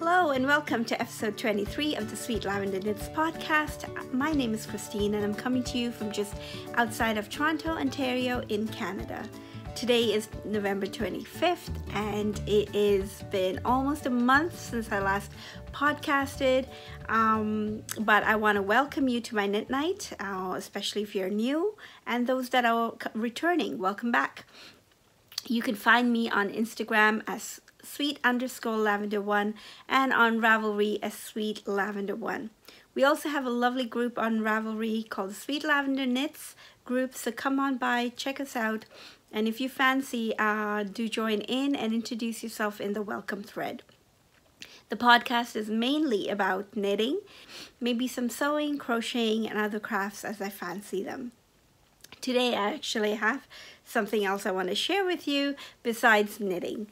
Hello and welcome to episode 23 of the Sweet Lavender Knits podcast. My name is Christine and I'm coming to you from just outside of Toronto, Ontario in Canada. Today is November 25th and it has been almost a month since I last podcasted, but I want to welcome you to my knit night, especially if you're new, and those that are returning, welcome back. You can find me on Instagram as sweet_lavender1 and on Ravelry as Sweet Lavender 1. We also have a lovely group on Ravelry called Sweet Lavender Knits group, so come on by, check us out, and if you fancy, do join in and introduce yourself in the welcome thread. The podcast is mainly about knitting, maybe some sewing, crocheting, and other crafts as I fancy them. Today I actually have something else I want to share with you besides knitting.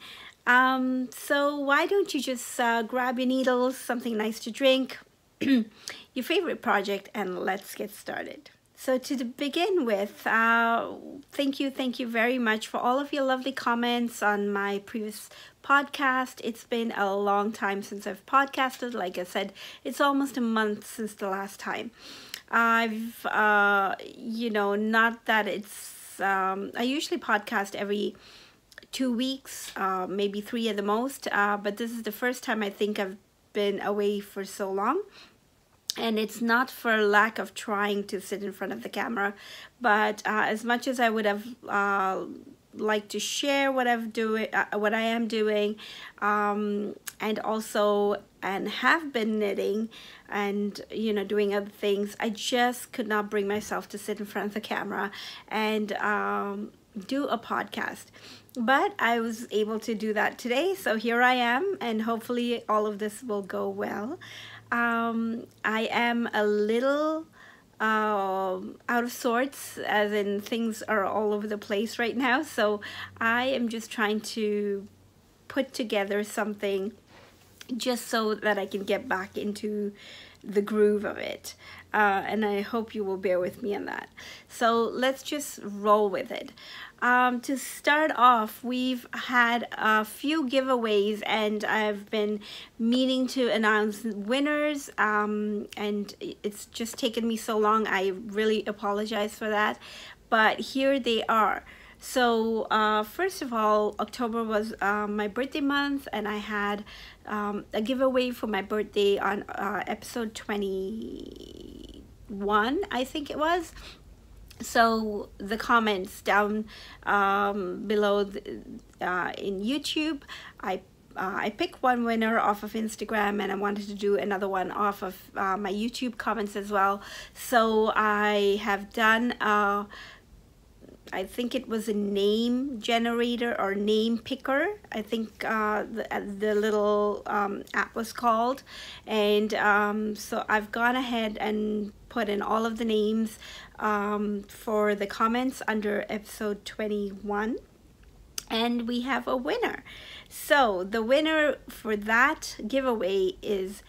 So why don't you just grab your needles, something nice to drink, your favorite project, and let's get started. So to begin with, thank you very much for all of your lovely comments on my previous podcast. It's been a long time since I've podcasted. Like I said, it's almost a month since the last time. I've, not that it's, I usually podcast every 2 weeks, maybe 3 at the most, but this is the first time I think I've been away for so long. And it's not for lack of trying to sit in front of the camera, but as much as I would have liked to share what I am doing, and also have been knitting and doing other things, I just could not bring myself to sit in front of the camera and do a podcast. But I was able to do that today, so here I am, and hopefully all of this will go well. I am a little out of sorts, as in things are all over the place right now, so I am just trying to put together something just so that I can get back into the groove of it, and I hope you will bear with me on that. So let's just roll with it. To start off, we've had a few giveaways and I've been meaning to announce winners, and it's just taken me so long. I really apologize for that, but here they are. So first of all, October was my birthday month, and I had a giveaway for my birthday on episode 21, I think it was. So the comments down below in YouTube, I picked one winner off of Instagram, and I wanted to do another one off of my YouTube comments as well. So I have done I think it was a name generator or name picker, I think the little app was called, and so I've gone ahead and put in all of the names for the comments under episode 21, and we have a winner. So the winner for that giveaway is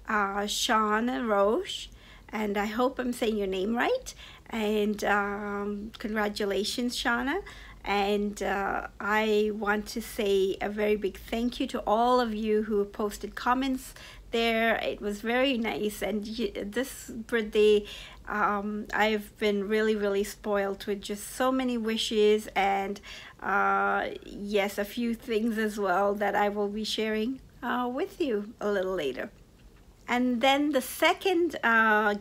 Shauna Roche, and I hope I'm saying your name right, and congratulations, Shauna. And I want to say a very big thank you to all of you who posted comments there. It was very nice, and this birthday I've been really spoiled with just so many wishes, and yes, a few things as well that I will be sharing with you a little later. And then the second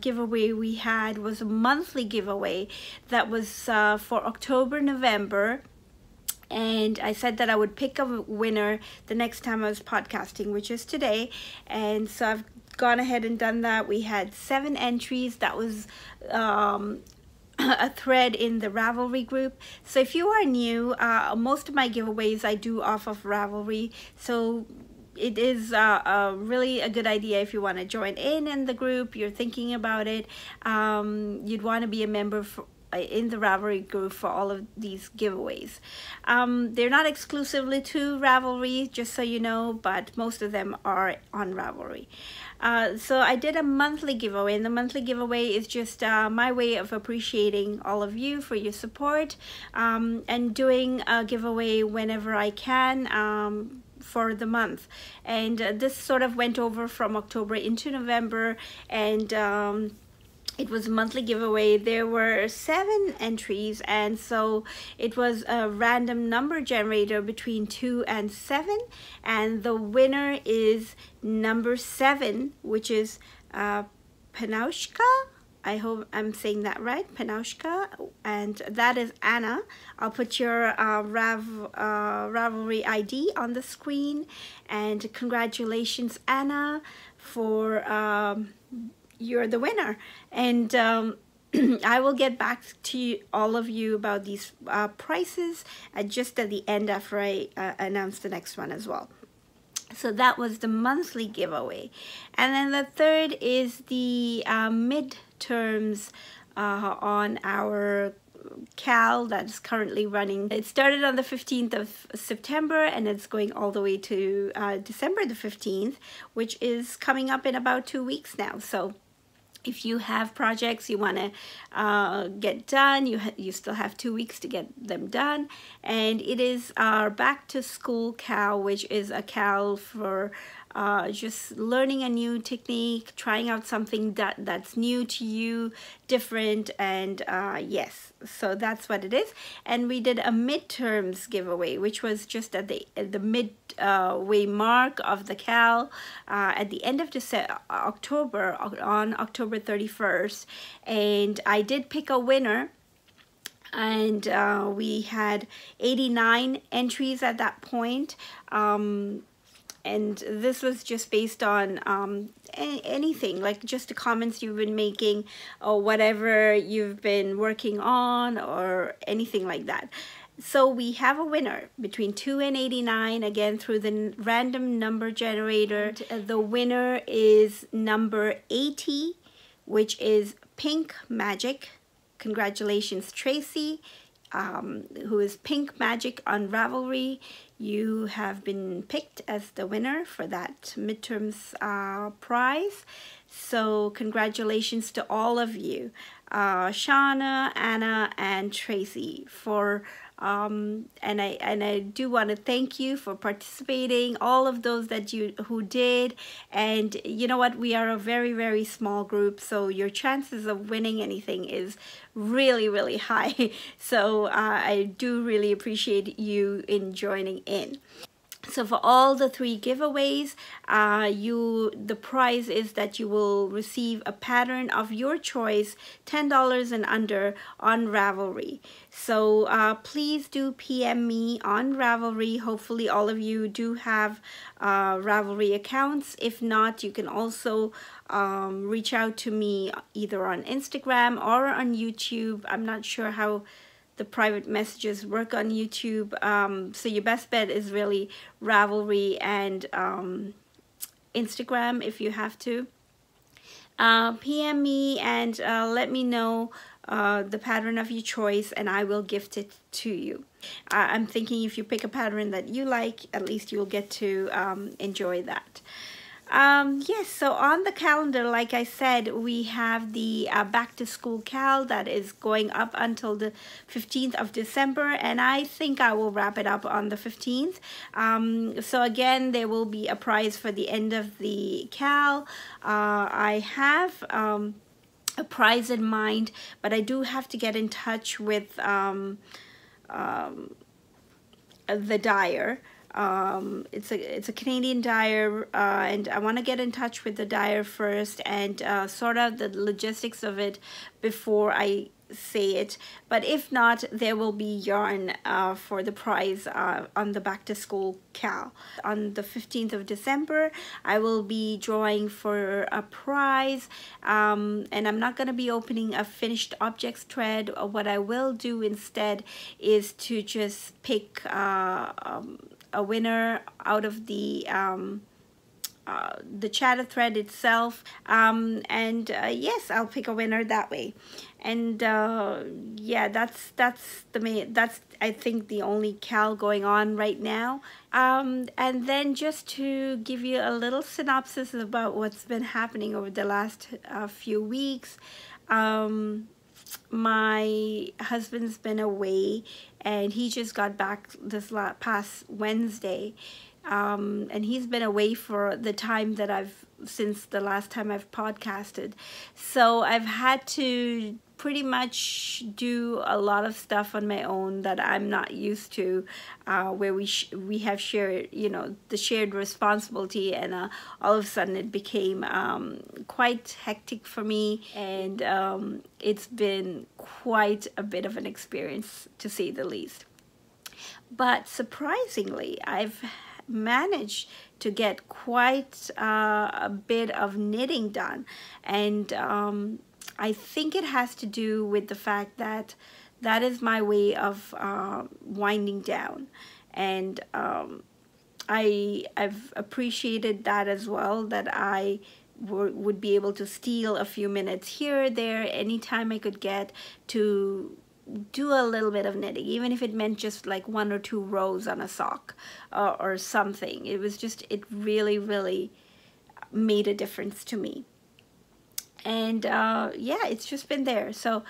giveaway we had was a monthly giveaway that was for October, November. And I said that I would pick a winner the next time I was podcasting, which is today. And so I've gone ahead and done that. We had 7 entries. That was a thread in the Ravelry group. So if you are new, most of my giveaways I do off of Ravelry. So it is really a good idea if you want to join in the group, you're thinking about it, you'd want to be a member in the Ravelry group for all of these giveaways. They're not exclusively to Ravelry, just so you know, but most of them are on Ravelry. So I did a monthly giveaway, and the monthly giveaway is just my way of appreciating all of you for your support, and doing a giveaway whenever I can for the month. And this sort of went over from October into November, and it was a monthly giveaway. There were 7 entries, and so it was a random number generator between 2 and 7, and the winner is number 7, which is Panaushka. I hope I'm saying that right, Panaushka, and that is Anna. I'll put your Ravelry ID on the screen, and congratulations, Anna, for you're the winner. And I will get back to all of you about these prices just at the end after I announce the next one as well. So that was the monthly giveaway. And then the third is the midterms on our KAL that's currently running. It started on the 15th of September, and it's going all the way to December the 15th, which is coming up in about 2 weeks now. So if you have projects you want to get done, you still have 2 weeks to get them done. And it is our back to school KAL, which is a KAL for just learning a new technique, trying out something that's new to you, different, and yes, so that's what it is. And we did a midterms giveaway, which was just at the midway mark of the KAL at the end of October, on October 31st, and I did pick a winner. And we had 89 entries at that point. And this was just based on anything, like just the comments you've been making or whatever you've been working on or anything like that. So we have a winner between 2 and 89, again through the random number generator. The winner is number 80, which is Pink Magic. Congratulations, Tracy, who is Pink Magic on Ravelry. You have been picked as the winner for that midterms prize. So congratulations to all of you, Shauna, Anna, and Tracy, for and I do want to thank you for participating, all of those that who did. And you know what, we are a very, very small group, so your chances of winning anything is really, really high. So I do really appreciate you in joining in. So for all the 3 giveaways, the prize is that you will receive a pattern of your choice, $10 and under, on Ravelry. So please do PM me on Ravelry. Hopefully all of you do have Ravelry accounts. If not, you can also reach out to me either on Instagram or on YouTube. I'm not sure how the private messages work on YouTube, so your best bet is really Ravelry and Instagram if you have to. PM me and let me know the pattern of your choice, and I will gift it to you. I'm thinking if you pick a pattern that you like, at least you'll get to enjoy that. Yes, so on the calendar, like I said, we have the back to school KAL that is going up until the 15th of December, and I think I will wrap it up on the 15th. So again, there will be a prize for the end of the KAL. I have a prize in mind, but I do have to get in touch with the dyer. It's a Canadian dyer, and I want to get in touch with the dyer first and sort out the logistics of it before I say it. But if not, there will be yarn for the prize on the back to school KAL. On the 15th of December, I will be drawing for a prize, and I'm not going to be opening a finished objects thread. What I will do instead is to just pick a winner out of the chatter thread itself, and yes, I'll pick a winner that way. And yeah, that's I think the only KAL going on right now. And then just to give you a little synopsis about what's been happening over the last few weeks. My husband's been away, and he just got back this past Wednesday. and he's been away for the time that since the last time I've podcasted. So I've had to pretty much do a lot of stuff on my own that I'm not used to, where we have shared, the shared responsibility, and all of a sudden it became quite hectic for me, and it's been quite a bit of an experience, to say the least. But surprisingly, I've managed to get quite a bit of knitting done, and I think it has to do with the fact that that is my way of winding down, and I've appreciated that as well, that I would be able to steal a few minutes here or there anytime I could get to do a little bit of knitting, even if it meant just like 1 or 2 rows on a sock or something. It really, really made a difference to me. And yeah, it's just been there. So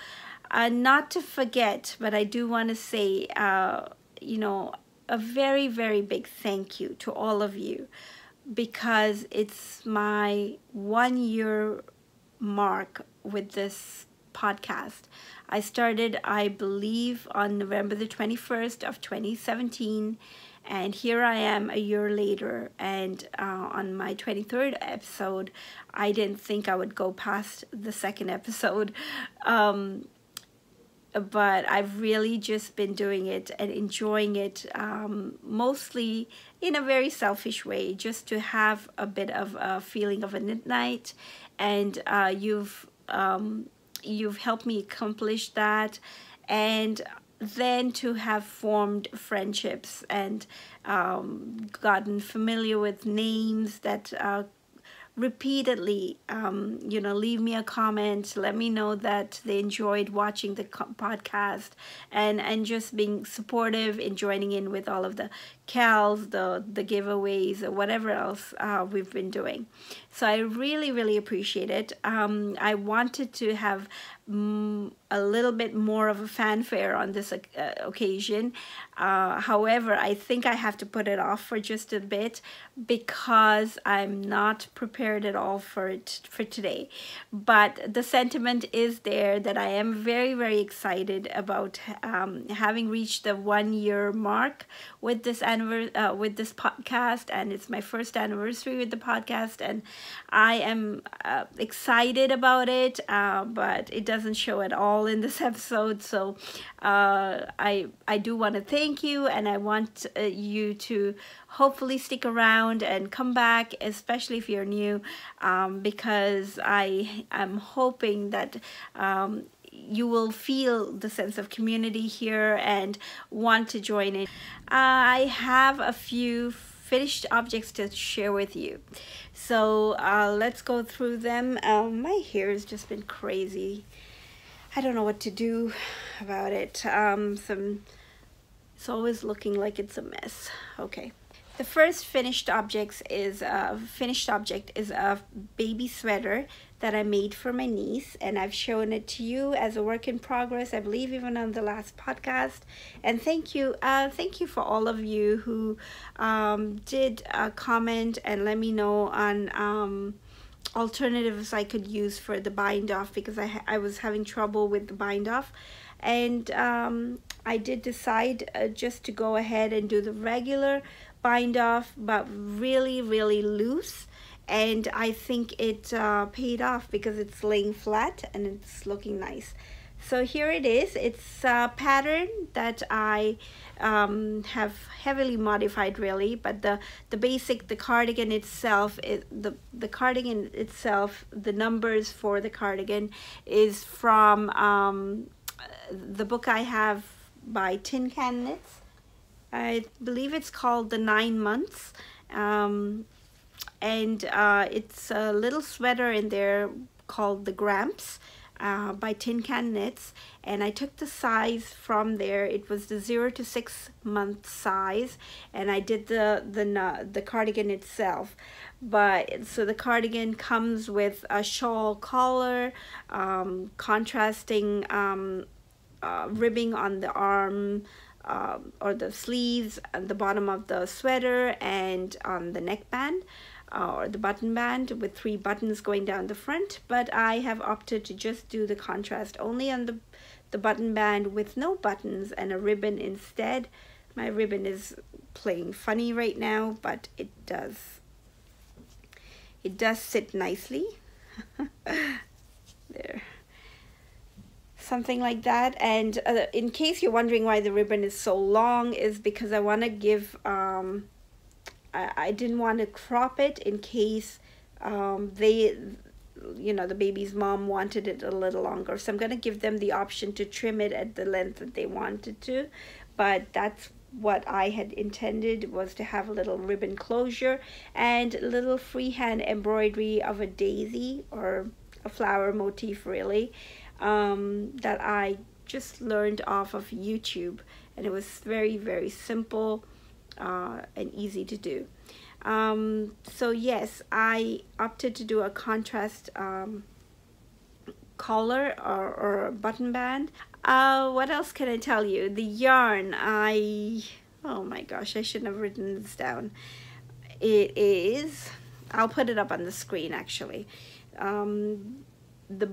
not to forget, but I do want to say, a very, very big thank you to all of you, because it's my 1-year mark with this podcast. I started, I believe, on November the 21st of 2017, and here I am a year later, and on my 23rd episode, I didn't think I would go past the 2nd episode, but I've really just been doing it and enjoying it, mostly in a very selfish way, just to have a bit of a feeling of a knit night, and you've helped me accomplish that, and then to have formed friendships and gotten familiar with names that repeatedly, leave me a comment, let me know that they enjoyed watching the podcast, and just being supportive and joining in with all of the KALs, the giveaways, or whatever else we've been doing. So I really, really appreciate it. I wanted to have a little bit more of a fanfare on this occasion. However, I think I have to put it off for just a bit, because I'm not prepared at all for it for today. But the sentiment is there that I am very, very excited about having reached the 1-year mark with this podcast, and it's my first anniversary with the podcast, and I am excited about it, but it doesn't show at all in this episode. So I do want to thank you, and I want you to hopefully stick around and come back, especially if you're new, because I am hoping that you will feel the sense of community here and want to join in. I have a few finished objects to share with you, so let's go through them. My hair has just been crazy. I don't know what to do about it. It's always looking like it's a mess. Okay. The first finished object is a baby sweater that I made for my niece, and I've shown it to you as a work in progress, I believe, even on the last podcast. And thank you for all of you who did comment and let me know on alternatives I could use for the bind off, because I was having trouble with the bind off, and I did decide just to go ahead and do the regular bind off, but really, really loose, and I think it paid off because it's laying flat and it's looking nice. So here it is. It's a pattern that I have heavily modified, really, but the cardigan itself, the numbers for the cardigan is from the book I have by Tin Can Knits. I believe it's called The 9 Months, and it's a little sweater in there called The Gramps by Tin Can Knits, and I took the size from there. It was the 0 to 6 month size, and I did the cardigan itself. But so the cardigan comes with a shawl collar, contrasting ribbing on the arm, or the sleeves and the bottom of the sweater, and on the neckband or the button band with 3 buttons going down the front. But I have opted to just do the contrast only on the button band with no buttons and a ribbon instead. My ribbon is playing funny right now, but it does sit nicely. There, something like that. And in case you're wondering why the ribbon is so long, is because I want to give I didn't want to crop it in case they, you know, the baby's mom wanted it a little longer. So I'm going to give them the option to trim it at the length that they wanted to. But that's what I had intended, was to have a little ribbon closure and a little freehand embroidery of a daisy or a flower motif, really, that I just learned off of YouTube. And it was very, very simple and easy to do. So yes, I opted to do a contrast collar or button band. What else can I tell you? The yarn, oh my gosh, I shouldn't have written this down. It is, I'll put it up on the screen actually. The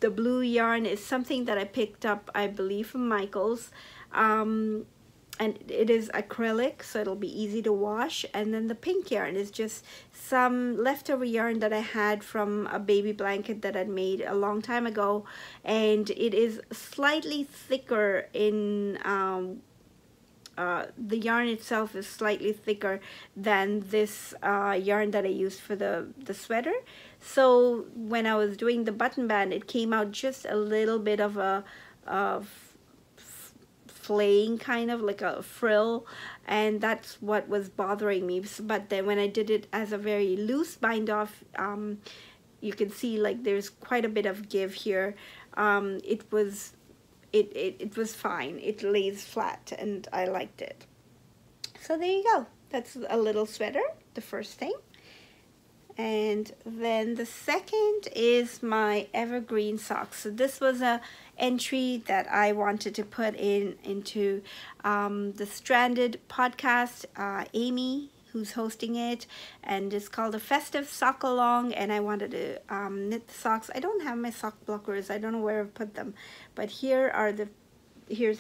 blue yarn is something that I picked up, I believe, from Michael's. And it is acrylic, so it'll be easy to wash. And then the pink yarn is just some leftover yarn that I had from a baby blanket that I'd made a long time ago, and it is slightly thicker in the yarn itself is slightly thicker than this yarn that I used for the sweater. So when I was doing the button band, it came out just a little bit of a flaying, kind of like a frill, and that's what was bothering me. But then when I did it as a very loose bind off, you can see like there's quite a bit of give here. It was fine. It lays flat and I liked it. So there you go. That's a little sweater, the first thing. And then the second is my Evergreen Socks. So this was a entry that I wanted to put into the Stranded podcast, Amy, who's hosting it, and it's called a festive sock along, and I wanted to knit the socks. I don't have my sock blockers. I don't know where I've put them, but here's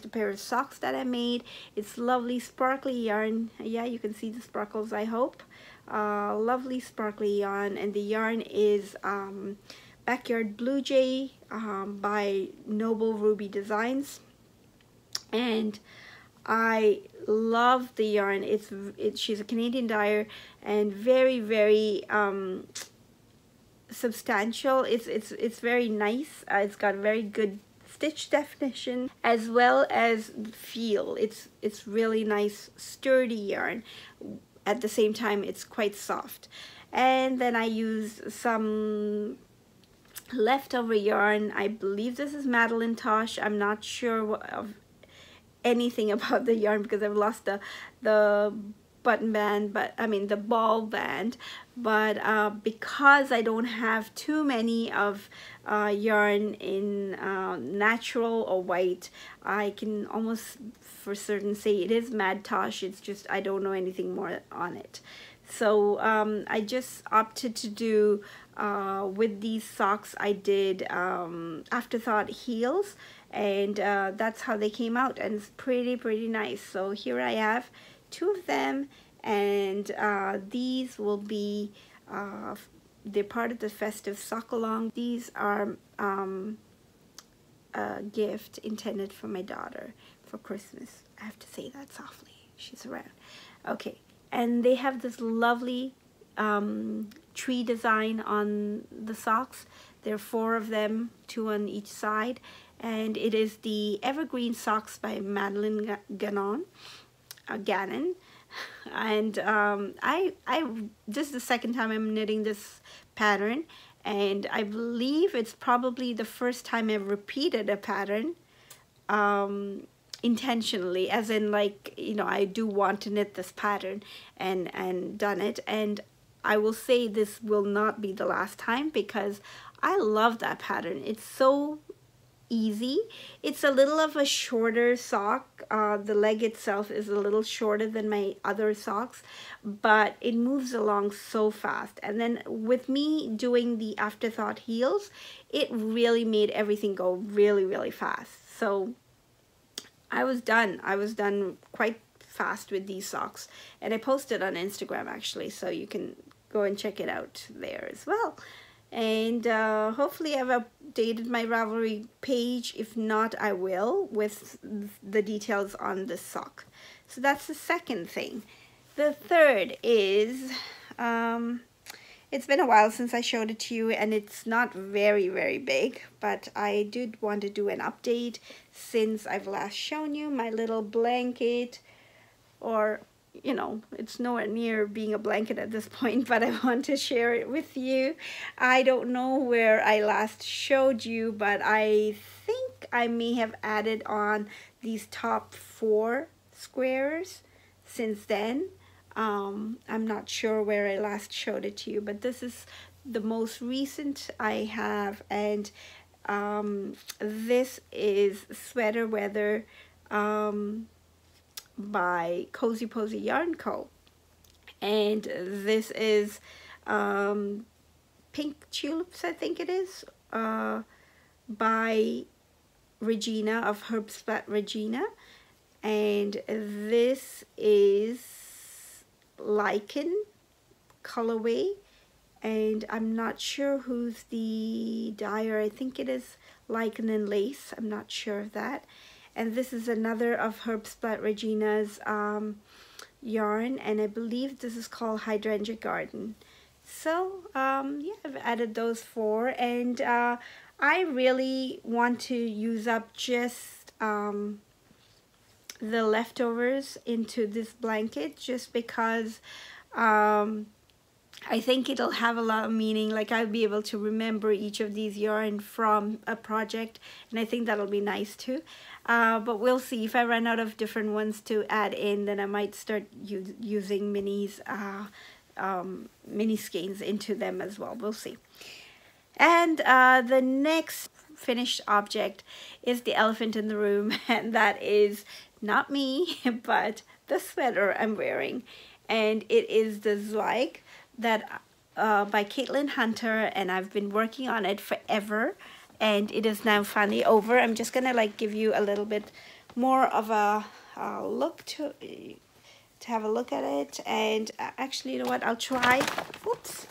the pair of socks that I made. It's lovely sparkly yarn. Yeah, you can see the sparkles, I hope. Lovely sparkly yarn, and the yarn is Backyard Blue Jay by Noble Ruby Designs, and I love the yarn. She's a Canadian dyer and very, very substantial. It's very nice. It's got very good stitch definition as well as feel. It's really nice, sturdy yarn. At the same time, it's quite soft. And then I used some leftover yarn. I believe this is Madeline Tosh. I'm not sure of anything about the yarn because I've lost the button band, but I mean the ball band. But because I don't have too many of yarn in natural or white, I can almost for certain say it is Mad Tosh. It's just I don't know anything more on it. So I just opted to do with these socks, I did Afterthought heels, and that's how they came out, and it's pretty nice. So here I have 2 of them, and these will be they're part of the festive sock along. These are a gift intended for my daughter for Christmas. I have to say that softly, she's around. Okay, and they have this lovely tree design on the socks. There are 4 of them, 2 on each side, and it is the Evergreen Socks by Madeline Gannon. And this is the second time I'm knitting this pattern, and I believe it's probably the first time I've repeated a pattern intentionally, as in, like, you know, I do want to knit this pattern and done it. And I will say this will not be the last time because I love that pattern. It's so easy. It's a little of a shorter sock. The leg itself is a little shorter than my other socks, but it moves along so fast. And then with me doing the afterthought heels, it really made everything go really, really fast. So I was done. I was done quite fast with these socks, and I posted on Instagram actually, so you can go and check it out there as well. And hopefully I've updated my Ravelry page. If not, I will, with the details on the sock. So that's the second thing. The third is, it's been a while since I showed it to you, and it's not very, very big, but I did want to do an update since I've last shown you my little blanket, or you know, it's nowhere near being a blanket at this point, but I want to share it with you. I don't know where I last showed you, but I think I may have added on these top 4 squares since then. I'm not sure where I last showed it to you, but this is the most recent I have, and this is Sweater Weather by Cozy Posy Yarn Co. And this is Pink Tulips, I think it is, by Regina of Herbsplat Regina. And this is Lichen colorway, and I'm not sure who's the dyer. I think it is Lichen and Lace. I'm not sure of that. And this is another of Herbsplat Regina's yarn, and I believe this is called Hydrangea Garden. So yeah, I've added those 4, and I really want to use up just the leftovers into this blanket, just because I think it'll have a lot of meaning. Like, I'll be able to remember each of these yarn from a project, and I think that'll be nice too. But we'll see. If I run out of different ones to add in, then I might start using mini skeins into them as well. We'll see. And the next finished object is the elephant in the room, and that is not me, but the sweater I'm wearing. And it is the Zweig that by Caitlin Hunter, and I've been working on it forever, and it is now finally over. I'm just gonna like give you a little bit more of a look to have a look at it. And actually, you know what, I'll try. Oops,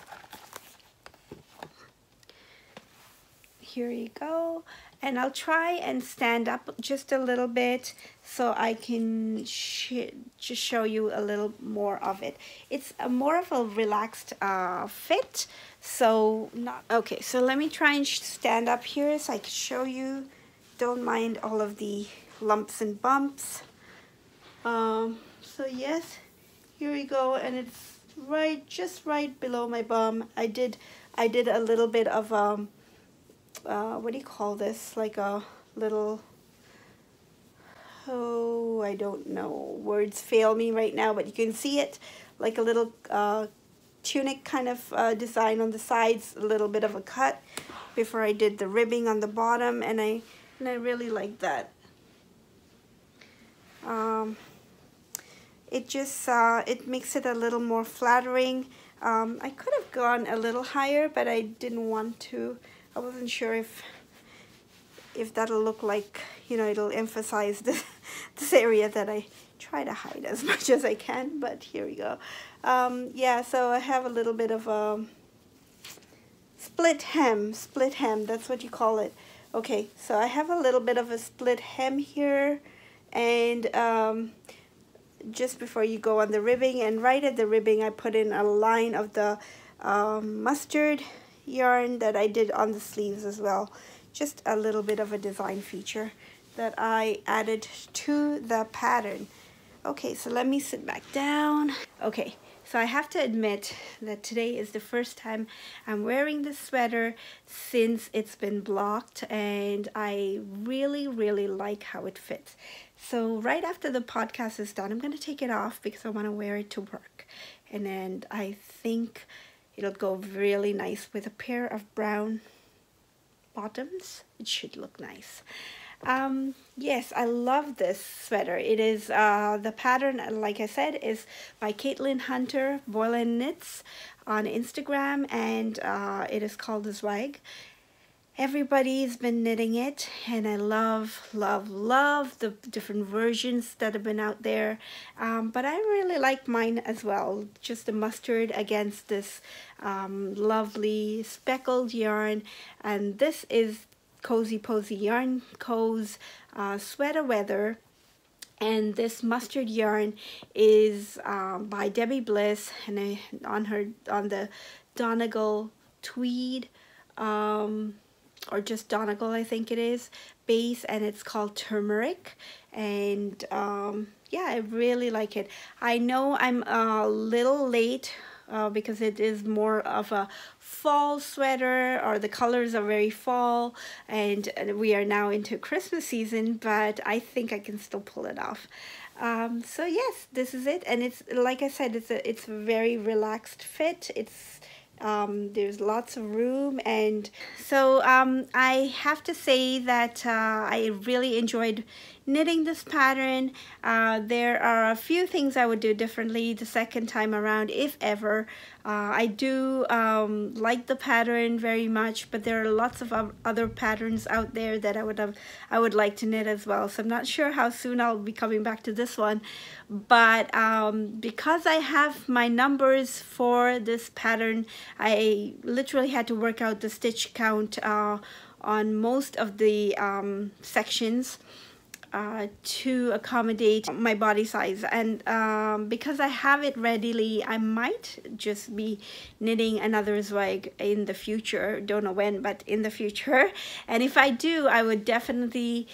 here you go. And I'll try and stand up just a little bit so I can just show you a little more of it. It's more of a relaxed fit, so not okay. So let me try and stand up here so I can show you. Don't mind all of the lumps and bumps. So yes, here we go, and it's just right below my bum. I did a little bit of what do you call this, like a little, oh, I don't know, words fail me right now, but you can see it, like a little tunic kind of design on the sides, a little bit of a cut before I did the ribbing on the bottom, and I really like that. It just it makes it a little more flattering. I could have gone a little higher, but I didn't want to. I wasn't sure if that'll look like, you know, it'll emphasize this area that I try to hide as much as I can, but here we go. Yeah, so I have a little bit of a split hem, that's what you call it. Okay, so I have a little bit of a split hem here, and just before you go on the ribbing, and right at the ribbing I put in a line of the mustard yarn that I did on the sleeves as well. Just a little bit of a design feature that I added to the pattern. Okay, so let me sit back down. Okay, so I have to admit that today is the first time I'm wearing this sweater since it's been blocked, and I really, really like how it fits. So right after the podcast is done, I'm going to take it off because I want to wear it to work. And then I think it'll go really nice with a pair of brown bottoms, it should look nice. Yes, I love this sweater. It is the pattern, like I said, is by Caitlin Hunter Boylan Knits on Instagram, and it is called the Swag. Everybody's been knitting it, and I love the different versions that have been out there, but I really like mine as well. Just the mustard against this lovely speckled yarn, and this is Cozy Posy Yarn Co's Sweater Weather. And this mustard yarn is by Debbie Bliss, and on the Donegal tweed, or just Donegal, I think it is, base, and it's called turmeric. And yeah, I really like it. I know I'm a little late because it is more of a fall sweater, or the colors are very fall, and we are now into Christmas season, but I think I can still pull it off. So yes, this is it, and it's, like I said, it's a very relaxed fit. It's there's lots of room, and so I have to say that I really enjoyed knitting this pattern. There are a few things I would do differently the second time around, if ever. I do like the pattern very much, but there are lots of other patterns out there that I would like to knit as well. So I'm not sure how soon I'll be coming back to this one, but because I have my numbers for this pattern, I literally had to work out the stitch count on most of the sections to accommodate my body size, and because I have it readily, I might just be knitting another Zweig in the future. Don't know when, but in the future. And if I do, I would definitely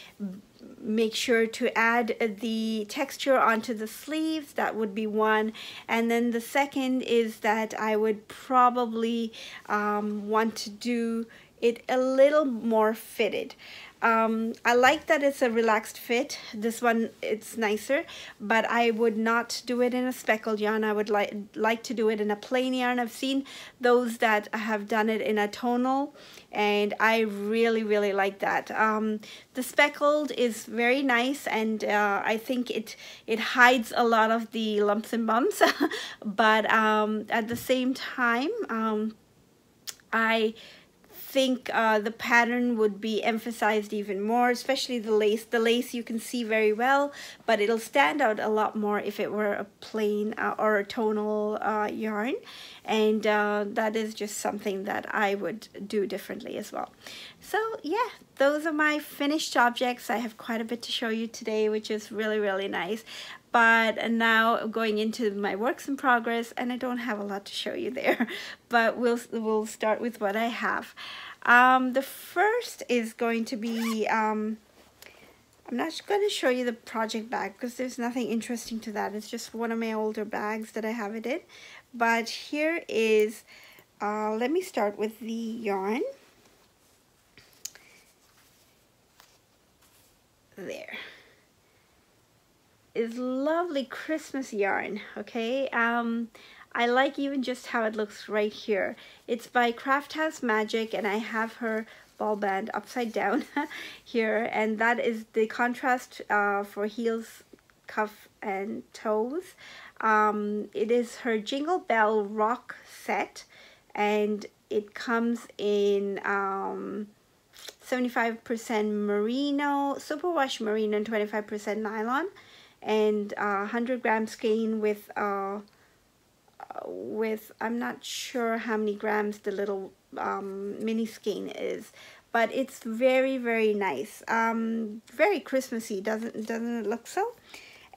make sure to add the texture onto the sleeves. That would be one. And then the second is that I would probably want to do it a little more fitted. I like that it's a relaxed fit. This one, it's nicer, but I would not do it in a speckled yarn. I would like to do it in a plain yarn. I've seen those that have done it in a tonal, and I really like that. The speckled is very nice, and I think it hides a lot of the lumps and bumps, but at the same time, I think the pattern would be emphasized even more, especially the lace. The lace you can see very well, but it'll stand out a lot more if it were a plain or a tonal yarn, and that is just something that I would do differently as well. So yeah, those are my finished objects. I have quite a bit to show you today, which is really nice. But now going into my works in progress, and I don't have a lot to show you there, but we'll start with what I have. The first is going to be, I'm not going to show you the project bag because there's nothing interesting to that. It's just one of my older bags that I have it in. But here is, let me start with the yarn. There is lovely Christmas yarn. Okay, I like even just how it looks right here. It's by Craft House Magic, and I have her ball band upside down here, and that is the contrast for heels, cuff, and toes. It is her Jingle Bell Rock set, and it comes in 75% merino, superwash merino, and 25% nylon, and 100 gram skein with I'm not sure how many grams the little mini skein is, but it's very nice. Very Christmassy, doesn't it look so?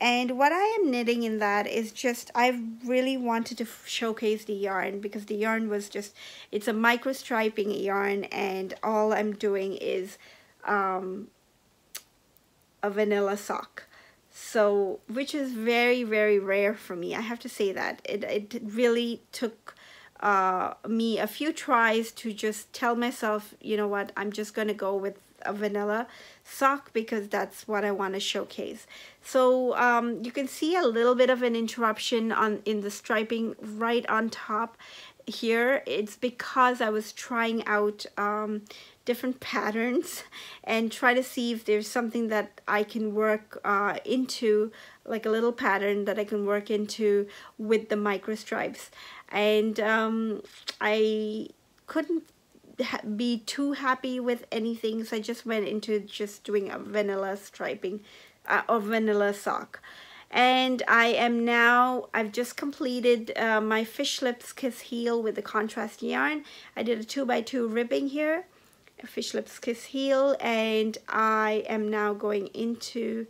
And what I am knitting in that is just, I've really wanted to showcase the yarn because the yarn was just, it's a micro striping yarn, and all I'm doing is a vanilla sock. So, which is very rare for me. I have to say that. It really took me a few tries to just tell myself, you know what, I'm just going to go with a vanilla sock because that's what I want to showcase. So you can see a little bit of an interruption in the striping right on top. here, it's because I was trying out different patterns and try to see if there's something that I can work into, like a little pattern that I can work into with the micro stripes. And I couldn't be too happy with anything, so I just went into just doing a vanilla striping or vanilla sock. And I've just completed my Fish Lips Kiss Heel with the contrast yarn. I did a 2x2 ribbing here, a Fish Lips Kiss Heel, and I am now going into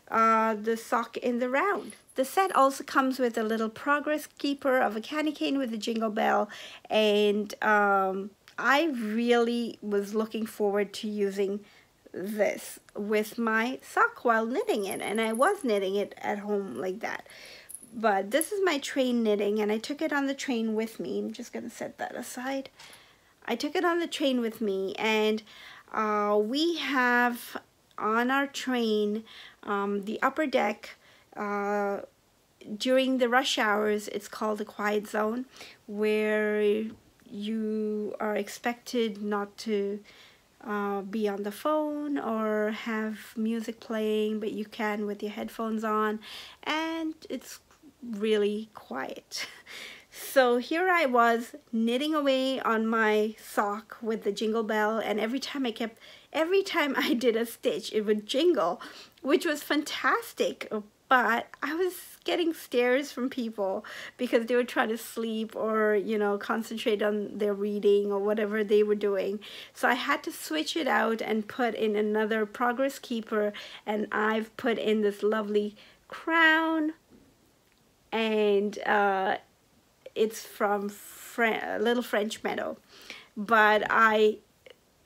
the sock in the round. The set also comes with a little progress keeper of a candy cane with a jingle bell, and I really was looking forward to using this with my sock while knitting it, and I was knitting it at home like that. But this is my train knitting, and I took it on the train with me. I'm just gonna set that aside. I took it on the train with me, and we have on our train the upper deck. During the rush hours, it's called the quiet zone, where you are expected not to be on the phone or have music playing, but you can with your headphones on, and it's really quiet. So here I was knitting away on my sock with the jingle bell, and every time I did a stitch, it would jingle, which was fantastic. But I was getting stares from people because they were trying to sleep or, you know, concentrate on their reading or whatever they were doing. So I had to switch it out and put in another progress keeper, and I've put in this lovely crown, and it's from Little French Meadow. But I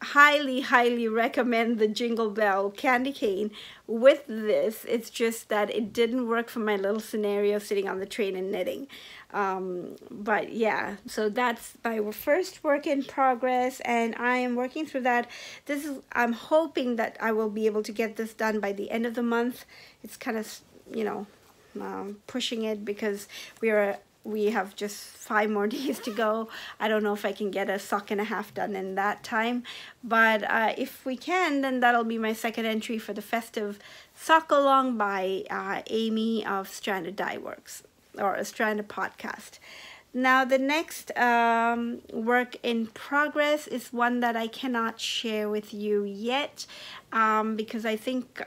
highly recommend the jingle bell candy cane with this. It's just that it didn't work for my little scenario sitting on the train and knitting. But yeah, so that's my first work in progress, and I am working through that. I'm hoping that I will be able to get this done by the end of the month. It's kind of, you know, pushing it because we have just 5 more days to go. I don't know if I can get a sock and a half done in that time, but if we can, then that'll be my second entry for the festive sock along by Amy of Stranded Dye Works, or a Stranded Podcast. Now the next work in progress is one that I cannot share with you yet because I think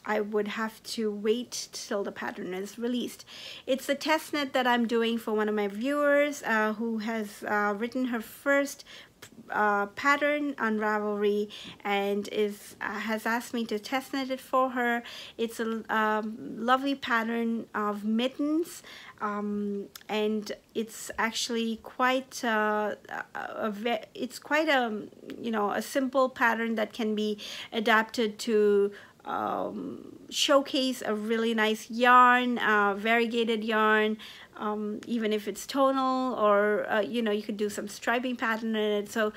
I would have to wait till the pattern is released. It's a test knit that I'm doing for one of my viewers who has written her first pattern on Ravelry and has asked me to test knit it for her. It's a lovely pattern of mittens, and it's actually quite it's quite a, you know, a simple pattern that can be adapted to showcase a really nice yarn, variegated yarn, even if it's tonal, or you know, you could do some striping pattern in it. So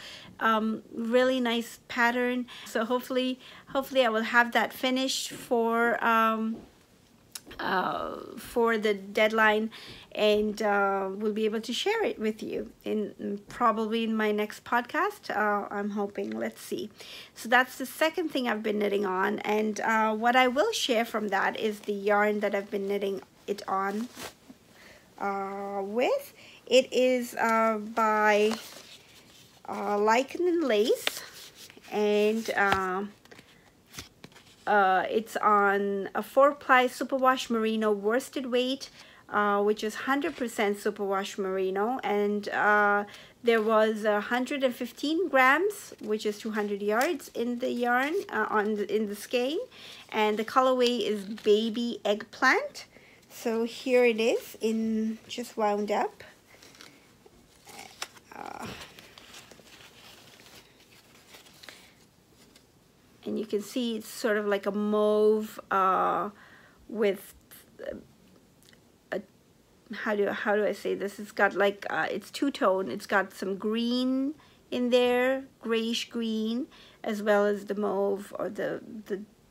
really nice pattern. So hopefully I will have that finished for the deadline, and we'll be able to share it with you probably in my next podcast. I'm hoping. Let's see. So that's the second thing I've been knitting on, and what I will share from that is the yarn that I've been knitting it on with. It is by Lichen and Lace, and it's on a 4-ply superwash merino worsted weight, which is 100% superwash merino, and there was 115 grams, which is 200 yards in the yarn in the skein, and the colorway is Baby Eggplant. So here it is, in just wound up. And you can see it's sort of like a mauve with how do I say this? It's got like it's two-tone. It's got some green in there, grayish green, as well as the mauve or the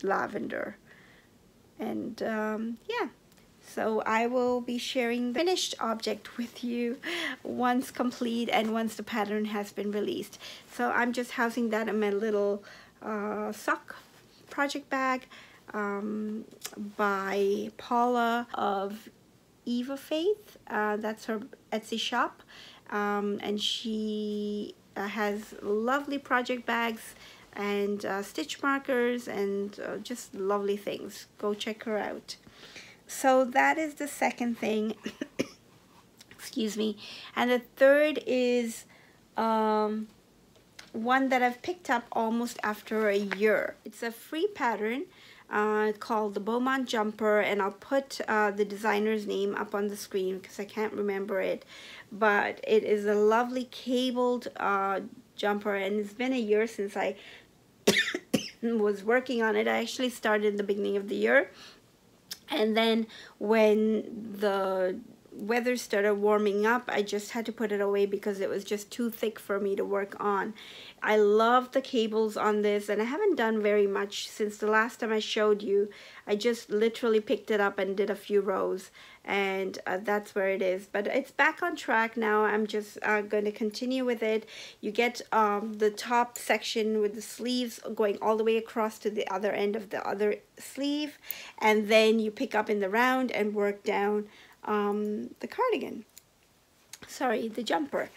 lavender. And yeah, So I will be sharing the finished object with you once complete and once the pattern has been released. So I'm just housing that in my little sock project bag by Paula of Eva Faith. That's her Etsy shop, and she has lovely project bags and stitch markers and just lovely things. Go check her out. So that is the second thing. Excuse me. And the third is one that I've picked up almost after a year. It's a free pattern called the Beaumont Jumper, and I'll put the designer's name up on the screen because I can't remember it. But it is a lovely cabled jumper, and it's been a year since I was working on it. I actually started in the beginning of the year, and then when the weather started warming up, I just had to put it away because it was just too thick for me to work on. I love the cables on this, and I haven't done very much since the last time I showed you. I just literally picked it up and did a few rows, and that's where it is. But it's back on track now. I'm just going to continue with it. You get the top section with the sleeves going all the way across to the other end of the other sleeve, and then you pick up in the round and work down the cardigan. Sorry, the jumper.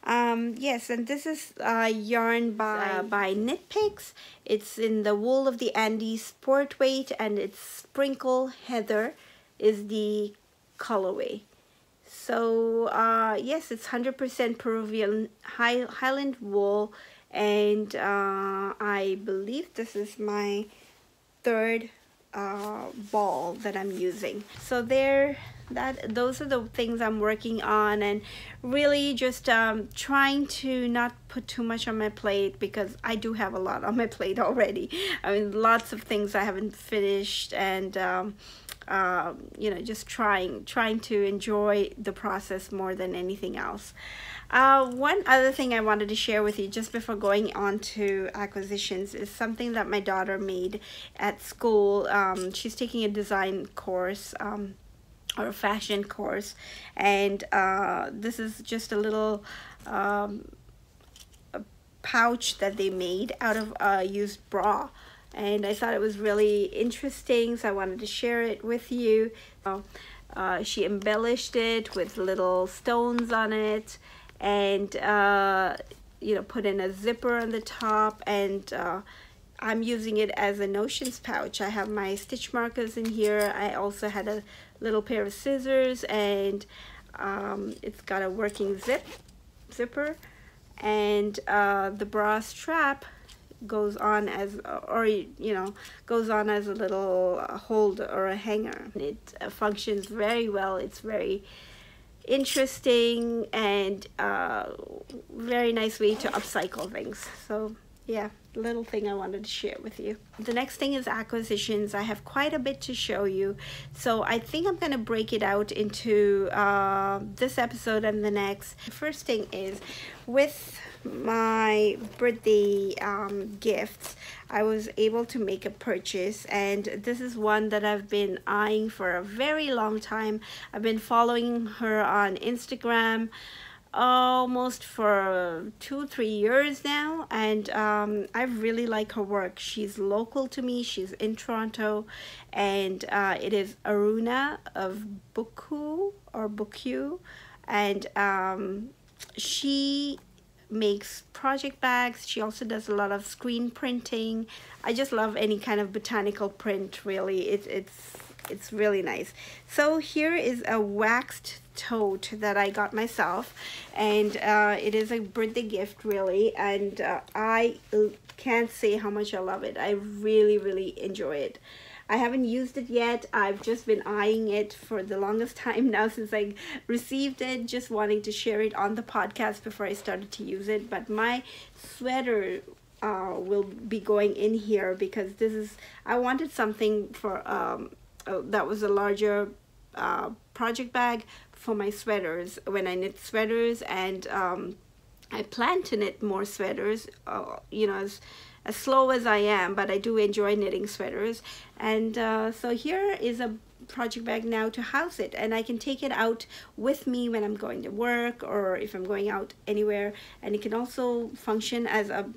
Yes, and this is yarn by Knit Picks. It's in the Wool of the Andes sport weight, and it's Sprinkle Heather is the colorway. So yes, it's 100% Peruvian Highland wool, and I believe this is my third ball that I'm using. So those are the things I'm working on, and really just trying to not put too much on my plate because I do have a lot on my plate already. I mean, lots of things I haven't finished, and you know, just trying to enjoy the process more than anything else. One other thing I wanted to share with you just before going on to acquisitions is something that my daughter made at school. She's taking a design course, or a fashion course, and this is just a little a pouch that they made out of a used bra, and I thought it was really interesting, so I wanted to share it with you. She embellished it with little stones on it, and you know, put in a zipper on the top, and I'm using it as a notions pouch. I have my stitch markers in here. I also had a little pair of scissors, and it's got a working zipper, and the bra strap goes on as, or you know, goes on as a little holder or a hanger. It functions very well. It's very interesting, and very nice way to upcycle things. So yeah, little thing I wanted to share with you. The next thing is acquisitions. I have quite a bit to show you, so I think I'm going to break it out into this episode and the next. The first thing is with my birthday gifts. I was able to make a purchase, and this is one that I've been eyeing for a very long time. I've been following her on Instagram almost for 2-3 years now, and I really like her work. She's local to me. She's in Toronto, and it is Aruna of Buku, and she makes project bags. She also does a lot of screen printing. I just love any kind of botanical print, really. It's really nice. So here is a waxed tote that I got myself, and it is a birthday gift, really, and I can't say how much I love it. I really enjoy it. I haven't used it yet. I've just been eyeing it for the longest time now since I received it, just wanting to share it on the podcast before I started to use it. But my sweater will be going in here because this is, I wanted something for that was a larger project bag for my sweaters when I knit sweaters, and I plan to knit more sweaters, you know, as slow as I am, but I do enjoy knitting sweaters. And so here is a project bag now to house it, and I can take it out with me when I'm going to work or if I'm going out anywhere. And it can also function as a,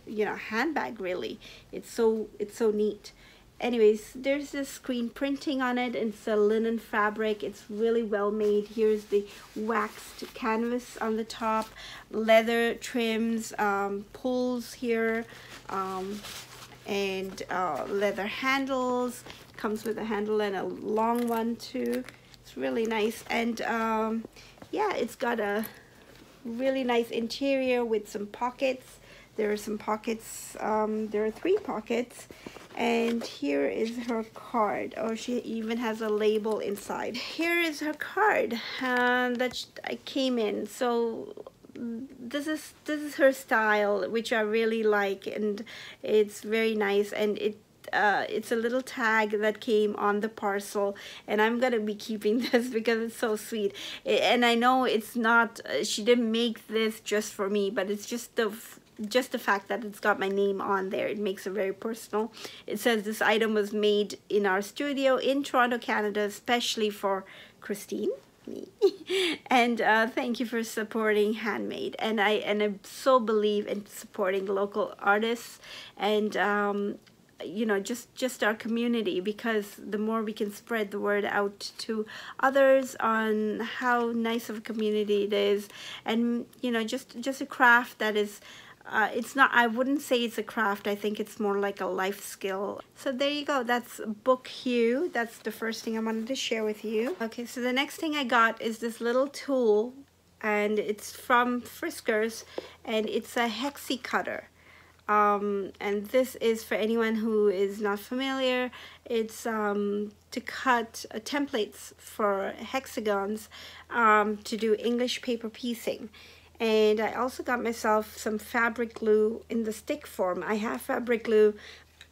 you know, handbag. Really, it's so neat. Anyways, there's this screen printing on it. It's a linen fabric. It's really well made. Here's the waxed canvas on the top, leather trims, pulls here, and leather handles. Comes with a handle and a long one too. It's really nice. And yeah, it's got a really nice interior with some pockets. There are some pockets. There are 3 pockets. And here is her card. Oh, she even has a label inside. Here is her card that I came in. So this is her style, which I really like, and it's very nice. And it's a little tag that came on the parcel, and I'm gonna be keeping this because it's so sweet. And I know it's not, she didn't make this just for me, but it's just the fact that it's got my name on there. It makes it very personal. It says this item was made in our studio in Toronto, Canada, especially for Christine, me. And thank you for supporting handmade. And I so believe in supporting local artists and you know, just our community, because the more we can spread the word out to others on how nice of a community it is, and you know, just a craft that is it's not, I wouldn't say it's a craft, I think it's more like a life skill. So there you go, that's Book Hue. That's the first thing I wanted to share with you. Okay, so the next thing I got is this little tool, and it's from Friskers, and it's a hexie cutter. And this is, for anyone who is not familiar, it's to cut templates for hexagons to do English paper piecing. And I also got myself some fabric glue in the stick form. I have fabric glue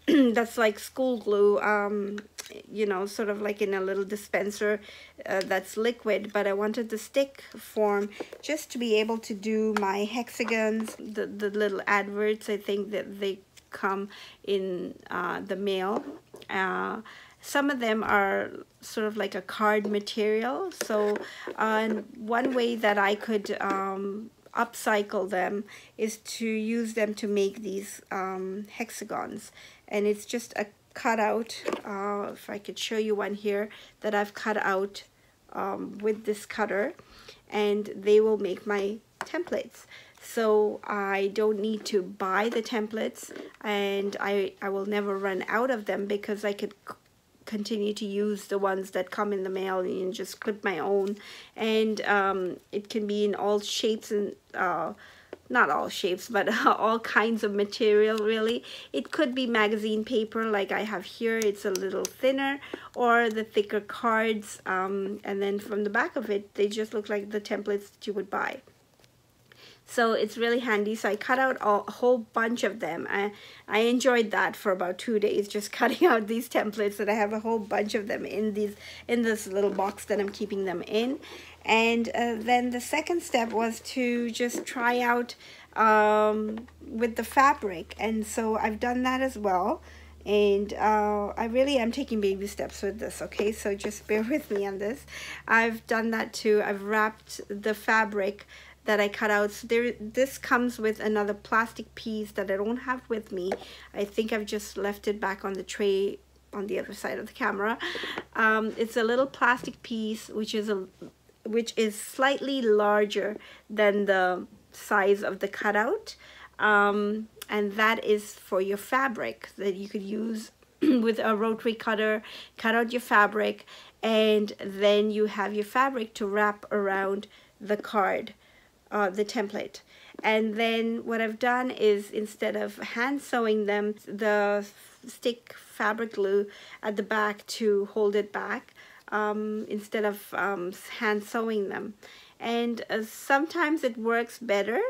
that's like school glue, you know, sort of like in a little dispenser that's liquid, but I wanted the stick form just to be able to do my hexagons, the little adverts. I think that they come in the mail. Some of them are sort of like a card material. So one way that I could upcycle them is to use them to make these hexagons. And it's just a cutout, if I could show you one here, that I've cut out with this cutter, and they will make my templates. So I don't need to buy the templates, and I will never run out of them, because I could continue to use the ones that come in the mail and just clip my own. And it can be in all shapes, and not all shapes, but all kinds of material, really. It could be magazine paper like I have here. It's a little thinner, or the thicker cards, and then from the back of it, they just look like the templates that you would buy. So it's really handy. So I cut out a whole bunch of them. I enjoyed that for about 2 days, just cutting out these templates, and I have a whole bunch of them in this little box that I'm keeping them in. And then the second step was to just try out with the fabric, and so I've done that as well. And I really am taking baby steps with this, okay? So just bear with me on this. I've done that too. I've wrapped the fabric that I cut out. So this comes with another plastic piece that I don't have with me. I think I've just left it back on the tray on the other side of the camera. It's a little plastic piece which is slightly larger than the size of the cutout, and that is for your fabric that you could use with a rotary cutter. Cut out your fabric, and then you have your fabric to wrap around the card, the template. And then what I've done is, instead of hand sewing them, the stick fabric glue at the back to hold it back, instead of hand sewing them. And sometimes it works better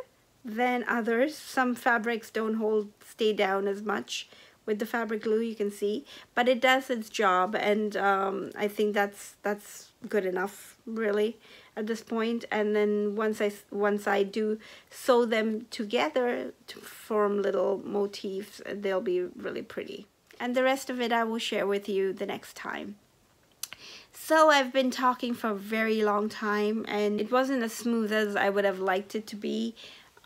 than others. Some fabrics don't stay down as much with the fabric glue, you can see, but it does its job, and I think that's good enough, really. at this point, and then once I do sew them together to form little motifs, they'll be really pretty. And the rest of it I will share with you the next time. So I've been talking for a very long time, and it wasn't as smooth as I would have liked it to be,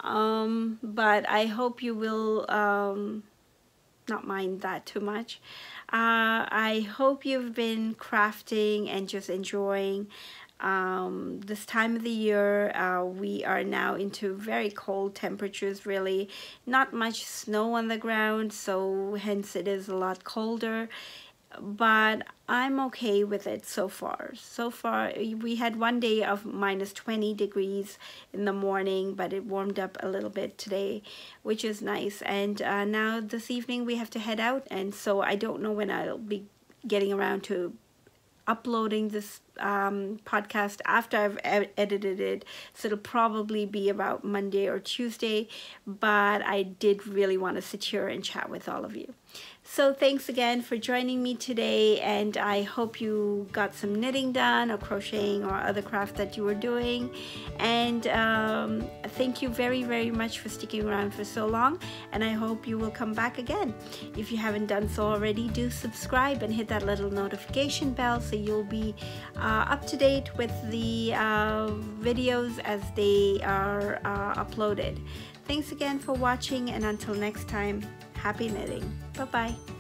but I hope you will not mind that too much. I hope you've been crafting and just enjoying this time of the year. We are now into very cold temperatures, really not much snow on the ground, so hence it is a lot colder, but I'm okay with it so far. So far, we had one day of minus 20 degrees in the morning, but it warmed up a little bit today, which is nice. And now this evening we have to head out, and so I don't know when I'll be getting around to uploading this podcast after I've edited it, so it'll probably be about Monday or Tuesday, but I did really want to sit here and chat with all of you. So thanks again for joining me today, and I hope you got some knitting done or crocheting or other craft that you were doing. And thank you very much for sticking around for so long, and I hope you will come back again. If you haven't done so already, do subscribe and hit that little notification bell so you'll be up to date with the videos as they are uploaded. Thanks again for watching, and until next time, happy knitting. Bye-bye.